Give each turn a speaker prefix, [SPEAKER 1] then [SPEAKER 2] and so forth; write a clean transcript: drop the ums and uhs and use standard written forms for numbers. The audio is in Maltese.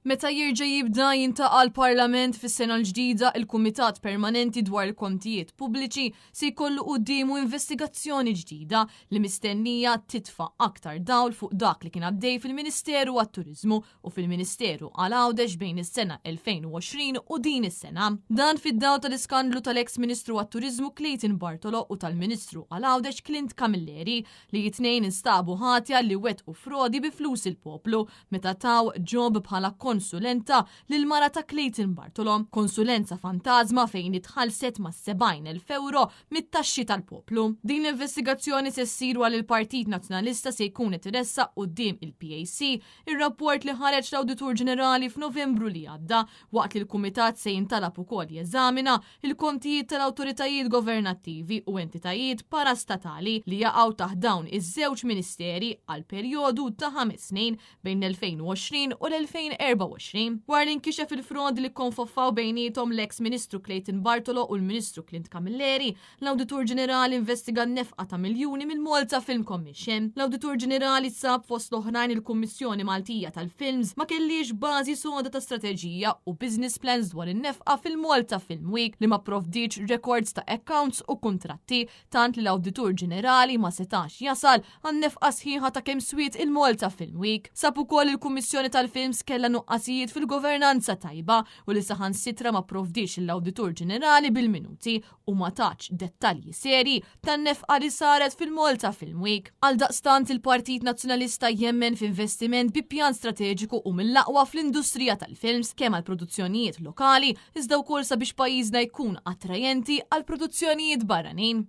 [SPEAKER 1] Meta jirġa' jibda jintaqa' l-Parlament fis-sena l-ġdida, il-Kumitat Permanenti dwar il-Kontijiet Pubbliċi se jkollu qudiemu investigazzjoni ġdida li mistennija titfa' aktar dawl fuq dak li kien għaddej fil-Ministeru għat-Turiżmu u fil-Ministeru għal-Għawdex bejn is-sena 2020 u din is-sena. Dan fid-dawl tal-iskandlu tal-eks Ministru għat-Turiżmu Clayton Bartolo u tal-Ministru għal-Għawdex Clint Camilleri li jitnejn instabu ħatja li wettqu frodi bi flus il-poplu meta taw ġob bħala konsulenta lil mara ta' Clayton Bartolo, konsulenza fantasma fejn itħallset ma' 70,000 euro mit-taxxi tal-poplu. Din l-investigazzjoni se ssir għal il-Partit Nazzjonalista se jkun interessa quddiem il-PAC, ir-rapport li ħareġ l-Awditur Ġenerali f'Novembru li għadda waqt li l-Kumitat se jintalab ukoll jeżamina il-kontijiet tal-awtoritajiet governattivi u entitajiet parastatali li jaqgħu taħt dawn iż-żewġ ministeri għal perjodu ta' 5 snin bejn l-2020 u l-2024. War li nkixef il-frodi li konfoffaw bejnietom l-eks Ministru Clayton Bartolo u l-Ministru Clint Camilleri, l-Awditur Ġenerali investiga nefqa ta' miljuni mill-Malta Film Commission. L-Awditur Ġenerali sab fost l-oħrajn il-Kummissjoni Maltija tal-Films ma kellix bażi soda ta' strateġija u business plans dwar in-nefqa fil-Malta Film Week li ma provdiċ records ta' accounts u kuntratti tant li l-Awditur Ġenerali ma setax jasal għan-nefqa sħiħa ta' kemm swiet il-Malta Film Week. Sab ukoll il-Kummissjoni tal-Films kellha nuqqasijiet fil-governanza tajba u li saħansitra ma provdix l-Awditur Ġenerali bil-minuti u ma taċ dettalji seri tan-nefqa li saret fil-Malta Film Week. Għaldaqstant il-Partit Nazzjonalista jemmen f'investiment bi pjan strateġiku u mill-aqwa fl-industrija tal-films kemm għal produzzjonijiet lokali iżda wkoll sabiex pajjiżna jkun attrajenti għal produzzjonijiet barranin.